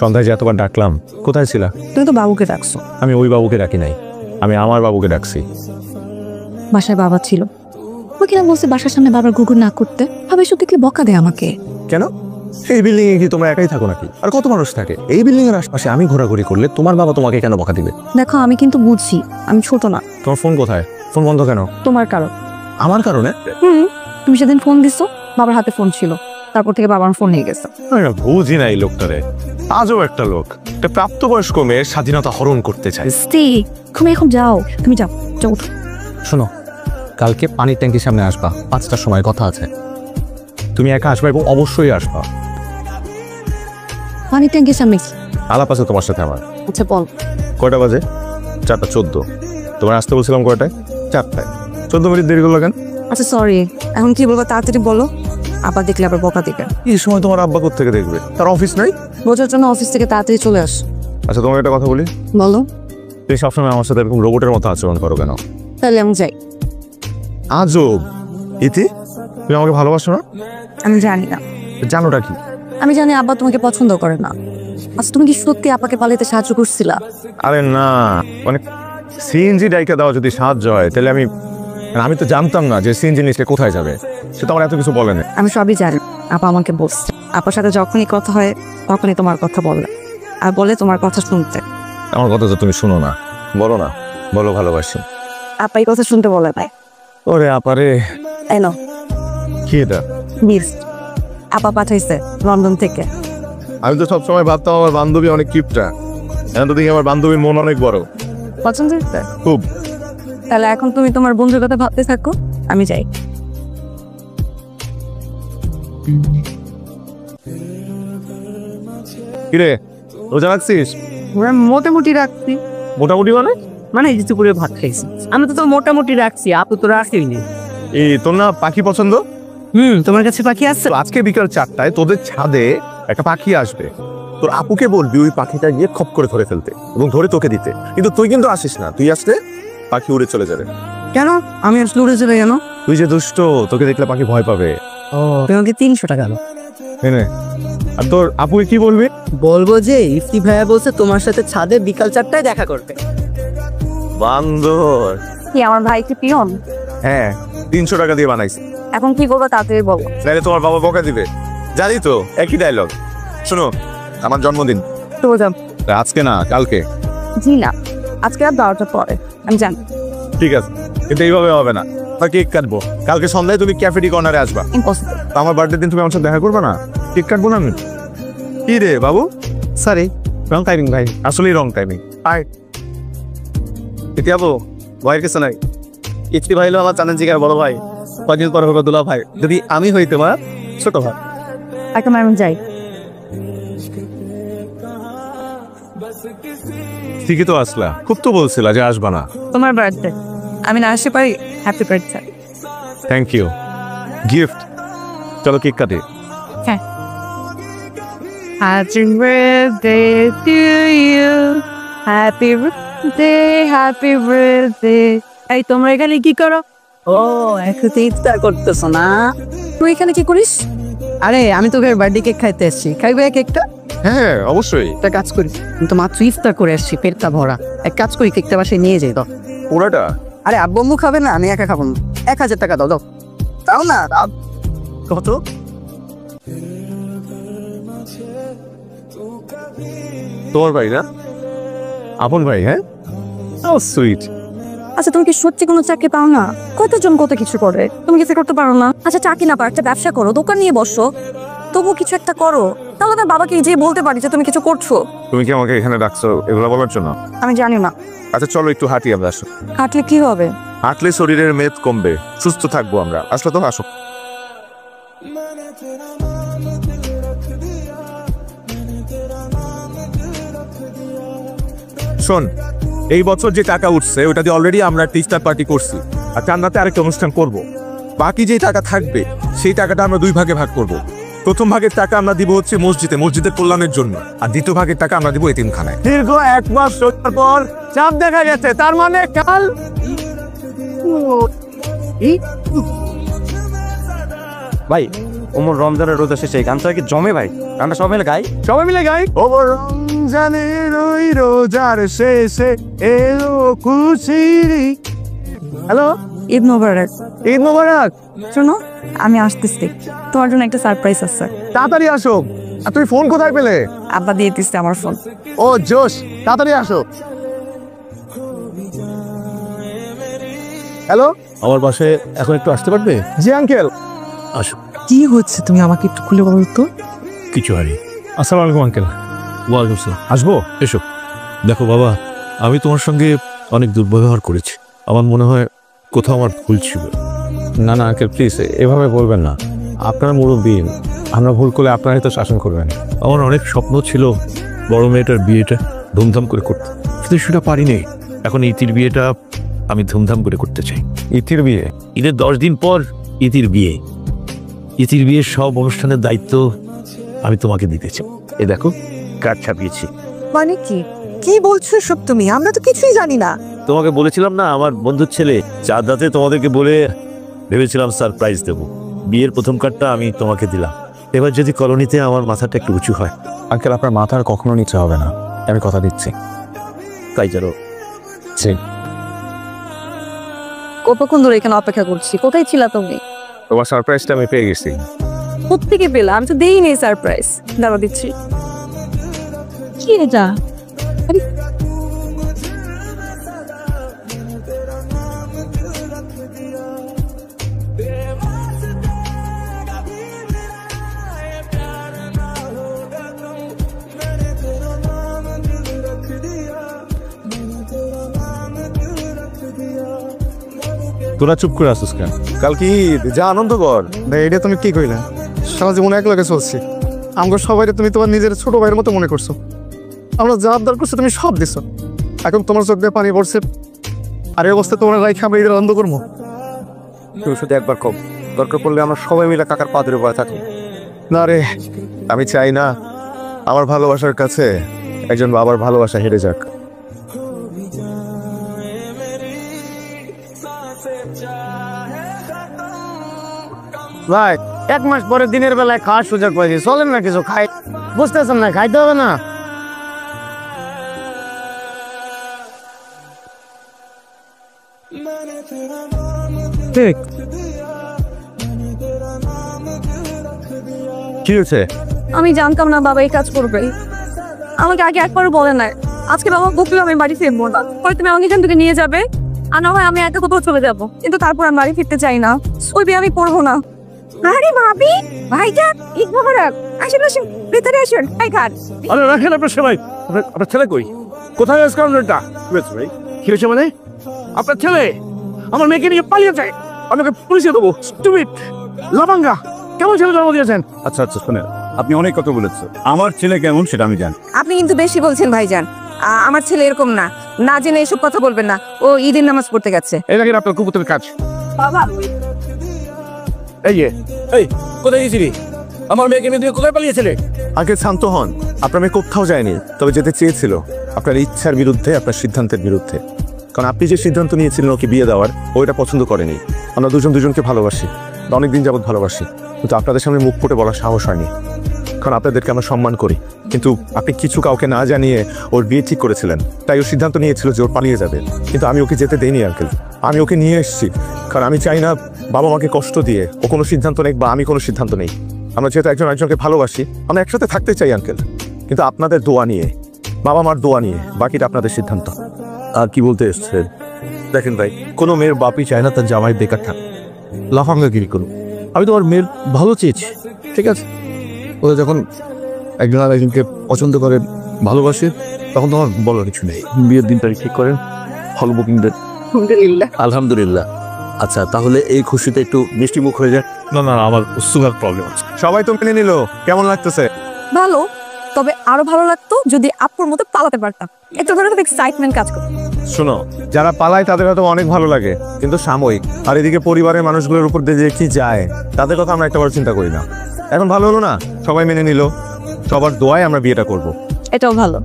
সন্ধ্যায় যে এতবার ডাকলাম, কোথায় ছিলা? তুমি তো বাবুকে ডাকছো। আমি ওই বাবুকে ডাকি নাই, আমি আমার বাবুকে ডাকছি। বাসায় বাবা ছিল, ওই কিনা বলছে বাসার সামনে বাবার গুগুর না করতে। ভাবে এসব দেখলে বকা দেয় আমাকে। কেন? এই বিল্ডিং এ কি তোমরা একাই থাকো নাকি? আর কত মানুষ থাকে? এই বিল্ডিং এর আশপাশে আমি ঘোরাঘুরি করলে তোমার বাবা তোমাকে কেন বকা দিবে? দেখো আমি কিন্তু বুঝছি আমি ছোট না। তোমার ফোন কোথায়? ফোন বন্ধ কেন? তোমার কারণ। আমার কারণে? তুমি সেদিন ফোন দিছো, বাবার হাতে ফোন ছিল, তারপর থেকে বাবার ফোন নিয়ে গেছে। বুঝি না এই লোকটারে, আজও একটা লোক, একটা প্রাপ্তবয়স্ক মেয়ের স্বাধীনতা হরণ করতে চায়। তুমি এখন যাও, তুমি যাও যাও। শোনো, কালকে পানির ট্যাঙ্কির সামনে আসবা, 5টার সময় কথা আছে। তুমি একা আসবা এবং অবশ্যই আসবা। পানির ট্যাঙ্কির সামনে আলাপ আছে তোমার সাথে আমার। আচ্ছা বল। কয়টা বাজে? 4:14। তোমার আসতে বলছিলাম কয়টায়? 4টায়। 14 মিনিট দেরি করলো কেন? আচ্ছা সরি, এখন কি বলবো তাড়াতাড়ি বলো, আবার দেখলে আবার বকা দিবে। এই সময় তোমার আব্বা কোত্থেকে দেখবে? তার অফিস নাই? বোঝার জন্য অফিস থেকে তাড়াতাড়ি চলে আস। আচ্ছা তোমাকে একটা কথা বলি। বলো। তুমি সবসময় আমার সাথে এরকম রোবটের মতো আচরণ করো কেন? তাহলে আমি যাই। আজব। ইতি, তুমি আমাকে ভালোবাসো না? আমি জানি না। জানোটা কি? আমি জানি আব্বা তোমাকে পছন্দ করে না। আচ্ছা তুমি কি সত্যি আপাকে পালাতে সাহায্য করছিলা? আরে না, মানে সিএনজি ডাইকা দেওয়া যদি সাহায্য হয় তাহলে আমি তো জানতাম না যে সিএনজি নিচে কোথায় যাবে, সে তো আমার এত কিছু বলে না। আমি সবই জানি, আপা আমাকে বলছে। আপার সাথে যখনই কথা হয় তখনই তোমার কথা বলে, আর বলে তোমার কথা শুনতে। আমার কথা তো তুমি শুনো না, বলো না, বলো ভালোবাসি। আপা এই কথা শুনতে বলে নাই। ওরে আপারে। এনো কি এটা? লিস্ট আপা পাঠাইছে লন্ডন থেকে। আমি তো সবসময় ভাবতাম আমার বান্ধবী অনেক কিপটা, এখন তো দেখি আমার বান্ধবীর মন অনেক বড়। পছন্দ হয়েছে খুব। তাহলে এখন তুমি তোমার বন্ধুর কথা ভাবতে থাকো, আমি যাই। কিরে, রোজা রাখছিস? মোটামুটি রাখছি। মোটামুটি মানে দুপুরে ভাত খাইছি। আমি তো মোটামুটি রাখছি, আপু তো রাখেনি। এই তোর না পাখি পছন্দ? তোমার কাছে পাখি আছে? আজকে বিকাল 4টায় তোদের ছাদে একটা পাখি আসবে, তোর আপুকে বলবি ওই পাখিটা গিয়ে খপ করে ধরে ফেলতে এবং ধরে তোকে দিতে। কিন্তু তুই কিন্তু আসিস না, তুই আসলে পাখি উড়ে চলে যাবে। কেন আমি আসলে উড়ে যাবে কেন? তুই যে দুষ্ট, তোকে দেখলে পাখি ভয় পাবে। তোমাকে 300 টাকা দাও। আর তোর আপুকে কি বলবি? বলবো যে ইফতি ভাইয়া বলছে তোমার সাথে ছাদে বিকাল 4টায় দেখা করবে। বান্দর। কি আমার ভাই কি পিয়ন? হ্যাঁ, 300 টাকা দিয়ে বানাইছি। এখন কি করবো তাড়াতাড়ি বলো, নাহলে তোমার বাবা বকা দিবে। জানি তো, একই ডায়লগ। শোনো, আমার জন্মদিন তো যাম। আজকে না, কালকে। জি না, আজকে রাত 12টার পরে। আমি জানি। ঠিক আছে, কিন্তু এইভাবে হবে না। কেক কাটবো কালকে সন্ধ্যায়, তুমি ক্যাফেটি কর্নারে আসবা। ইম্পসিবল। আমার বার্থডে দিন তুমি আমার সাথে দেখা করবে না? কেক কাটবো না আমি। কি রে বাবু? সরি, রং টাইমিং ভাই। আসলেই রং টাইমিং। আয় ইতিহাবু ভয়ের কিছু নাই। ইফতি ভাই হলো আমার চাঁদের জিগার বড় ভাই, কদিন পর হবে দুলা ভাই। যদি আমি হই তোমার ছোট ভাই। এখন আমি যাই। ঠিকই তো আসলা, খুব তো বলছিলা যে আসবা না। তোমার বার্থডে, আমি না আসতে পারি। Happy birthday. Thank you. Gift. চলো কেক কাটে। হ্যাঁ। Happy birthday to you, happy birthday, happy birthday. এই তোমরা এখানে কি করো? ও এখন তো ইফতার করতেছো না? তুই এখানে কি করিস? আরে আমি তোকে বার্থডে কেক খাইতে এসেছি, খাইবে কেকটা? হ্যাঁ অবশ্যই। একটা কাজ করি, আমি তো মাত্র ইফতার করে আসছি, পেটটা ভরা। এক কাজ করি, কেকটা বাসায় নিয়ে যাই। দাও পুরাটা। আরে আব্বু আম্মু খাবে না, আমি একা খাবো না। 1000 টাকা দাও। দাও দাও না। কত? তোমার ভাই না? আপন ভাই? হ্যাঁ, সুইট। আচ্ছা তুমি কি সত্যি কোনো চাকরি পাও না? কতজন কত কিছু করে, তুমি কিছু করতে পারো না? আচ্ছা চাকরি না পার, একটা ব্যবসা করো, দোকান নিয়ে বসো, তবু কিছু একটা করো। তাহলে তার বাবাকে যে বলতে পারি যে তুমি কিছু করছো। তুমি কি আমাকে এখানে ডাকছো এগুলো বলার জন্য? আমি জানি না। আচ্ছা চলো একটু হাঁটি আমরা। আসো। হাঁটলে কি হবে? হাঁটলে শরীরের মেদ কমবে, সুস্থ থাকবো আমরা। আসলে তো আসো। শোন, এই বছর যে টাকা উঠছে ওটা দিয়ে অলরেডি আমরা একটা ইফতার পার্টি করছি, আর চান্দাতে আরেকটা অনুষ্ঠান করব। বাকি যে টাকা থাকবে সেই টাকাটা আমরা 2 ভাগে ভাগ করব। প্রথম ভাগের টাকা আমরা দিব হচ্ছে মসজিদের কল্যাণের জন্য, আর দ্বিতীয় ভাগের টাকা আমরা দিব এতিমখানায়। দীর্ঘ 1 মাস রোজার পর চাপ দেখা গেছে, তার মানে কাল। ভাই ওমর রমজানের রোজা শেষে গামছা কি জমে ভাই? আমরা সবাই মিলে গাই। সবাই মিলে গাই। ও রমজানের ওই রোজার শেষে এলো খুশির। হ্যালো, ঈদ মোবারক। ঈদ মোবারক। শোনো, আমি আসতেছি, তোমার জন্য একটা সারপ্রাইজ আছে। তাড়াতাড়ি আসো। আর তুমি ফোন কোথায় পেলে? আব্বা দিয়ে দিচ্ছে আমার ফোন। ও জোশ, তাড়াতাড়ি আসো। হ্যালো, আমার বাসায় এখন একটু আসতে পারবে? জি আঙ্কেল। আসো। কি হচ্ছে তুমি আমাকে একটু খুলে বলো তো। কিছু হয়নি। আসসালামু আলাইকুম আঙ্কেল। ওয়ালাইকুম আসসালাম। আসবো? এসো। দেখো বাবা, আমি তোমার সঙ্গে অনেক দুর্ব্যবহার করেছি। আমার মনে হয় কোথাও আমার ভুল ছিল। না না আঙ্কেল, প্লিজ এভাবে বলবেন না। আপনার মুরব্বী, আমরা ভুল করলে আপনারাই তো শাসন করবেন। আমার অনেক স্বপ্ন ছিল বড় মেয়েটার বিয়েটা ধুমধাম করে করতে, কিন্তু সেটা পারিনি। এখন ইতির বিয়েটা আমি ধুমধাম করে করতে চাই। ইতির বিয়ে? ঈদের 10 দিন পর ইতির বিয়ে। ইতির বিয়ের সব অনুষ্ঠানের দায়িত্ব আমি তোমাকে দিতে চাই। এ দেখো, কার্ড ছাপিয়েছি। মানে কি কি বলছো সব তুমি? আমরা তো কিছুই জানি না। তোমাকে বলেছিলাম না, আমার বন্ধুর ছেলে। চাঁদ রাতে তোমাদেরকে বলে ভেবেছিলাম সারপ্রাইজ দেবো। বিয়ের প্রথম কার্ডটা আমি তোমাকে দিলাম। এবার যদি কলোনিতে আমার মাথাটা একটু উঁচু হয়। আঙ্কেল, আপনার মাথার কখনো নিচে হবে না, আমি কথা দিচ্ছি। তাই জানো। কতক্ষণ ধরে এখানে অপেক্ষা করছি, কোথায় ছিলা তুমি? তোমার সারপ্রাইজটা আমি পেয়ে গেছি। কোত্থেকে পেলাম? আমি তো দেইনি সারপ্রাইজ। দাঁড়া দিচ্ছি। কি এটা? আরে তোরা চুপ করে আসিস কেন? কাল কি যা আনন্দ কর। এটা তুমি কি কইলা? সারা জীবন এক লগে চলছি। আমরা সবাই তুমি তোমার নিজের ছোট ভাইয়ের মতো মনে করছো। আমরা যা আবদার করছি তুমি সব দিছো। এখন তোমার চোখ দিয়ে পানি পড়ছে। আর এই অবস্থা তোমার রাইখে আমরা ঈদের আনন্দ করবো? তুমি শুধু একবার কম, দরকার পড়লে আমরা সবাই মিলে কাকার পাদের উপরে থাকি। না রে, আমি চাই না আমার ভালোবাসার কাছে একজন বাবার ভালোবাসা হেরে যাক। ভাই 1 মাস পরে দিনের বেলায় খাওয়ার সুযোগ পাইছি, চলেন না কিছু খাই। বুঝতেছেন না, খাইতে হবে না? ঠিক কি হয়েছে? আমি জানতাম না বাবা এই কাজ করবে। আমাকে আগে একবারও বলে নাই। আজকে বাবা বকলেও আমি বাড়ি ফিরবো না। পরে তুমি আমাকে এখান থেকে নিয়ে যাবে, আর না হয় আমি একা কোথাও চলে যাবো। কিন্তু তারপর আমি বাড়ি ফিরতে চাই না। ওই বিয়ে আমি করবো না। আরে ভাবি, ভাইজান, ঈদ মোবারক। আসুন আসুন, ভেতরে আসুন, খাই খান। আরে রাখেন আপনার সবাই। আপনার ছেলে কই? কোথায় আছে কাউন্টারটা? ভাই কি হয়েছে মানে? আপনার ছেলে আমার মেয়েকে নিয়ে পালিয়েছে। আমাকে পুলিশে দেবো। স্টুপিড লাভাঙ্গা, কেমন ছেলে জন্ম দিয়েছেন? আচ্ছা আচ্ছা, শুনে আপনি অনেক কথা বলেছেন। আমার ছেলে কেমন সেটা আমি জানি। আপনি কিন্তু বেশি বলছেন ভাইজান। আমার ছেলে এরকম না, না জেনে এসব কথা বলবেন না। ও ঈদের নামাজ পড়তে গেছে। এই দেখেন আপনার কুকুরের কাজ। বাবা, এই যে, এই কোথায় গেছিলি? আমার মেয়েকে নিয়ে কোথায় পালিয়েছিলে? আগে শান্ত হন। আপনার মেয়ে কোথাও যায়নি, তবে যেতে চেয়েছিল আপনার ইচ্ছার বিরুদ্ধে, আপনার সিদ্ধান্তের বিরুদ্ধে। কারণ আপনি যে সিদ্ধান্ত নিয়েছিলেন ওকে বিয়ে দেওয়ার, ওইটা পছন্দ করেনি। আমরা দুজন দুজনকে ভালোবাসি, অনেকদিন যাবৎ ভালোবাসি, কিন্তু আপনাদের সামনে মুখ ফুটে বলার সাহস হয়নি। কারণ আপনাদেরকে আমরা সম্মান করি। কিন্তু আপনি কিছু কাউকে না জানিয়ে ওর বিয়ে ঠিক করেছিলেন, তাই ও সিদ্ধান্ত নিয়েছিল যে ওর পালিয়ে যাবে। কিন্তু আমি ওকে যেতে দেইনি আঙ্কেল, আমি ওকে নিয়ে এসেছি। কারণ আমি চাই না বাবা মাকে কষ্ট দিয়ে ও কোনো সিদ্ধান্ত নেই বা আমি কোনো সিদ্ধান্ত নেই। আমরা যেহেতু একজন একজনকে ভালোবাসি, আমরা একসাথে থাকতে চাই আঙ্কেল, কিন্তু আপনাদের দোয়া নিয়ে, বাবা মার দোয়া নিয়ে। বাকিটা আপনাদের সিদ্ধান্ত। আর কি বলতে এসছেন? দেখেন ভাই, কোনো মেয়ের বাপই চায় না তার জামাই বেকার থাক, লাফাঙ্গাগিরি করুন। আমি তোমার মেয়ের ভালো চেয়েছি, ঠিক আছে? ওরা যখন একজন আর একজনকে পছন্দ করে, ভালোবাসে, তখন তোমার বলার কিছু নেই। বিয়ের দিন তারিখ ঠিক করেন, হল বুকিং দেন। আলহামদুলিল্লাহ। আলহামদুলিল্লাহ। আচ্ছা, তাহলে এই খুশিতে একটু মিষ্টি মুখ হয়ে যায়। না না, আমার সুগার প্রবলেম আছে। সবাই তো মেনে নিল, কেমন লাগতেছে? ভালো, তবে আরো ভালো লাগতো যদি আপুর মতো পালাতে পারতাম। একটা ধরনের এক্সাইটমেন্ট কাজ করতো। শোনো, যারা পালায় তাদের হয়তো অনেক ভালো লাগে, কিন্তু সাময়িক। আর এদিকে পরিবারের মানুষগুলোর উপর দিয়ে যে কি যায়, তাদের কথা আমরা একটাবার চিন্তা করি না। এখন ভালো হলো না, সবাই মেনে নিল, সবার দোয়ায় আমরা বিয়েটা করব। এটাও ভালো।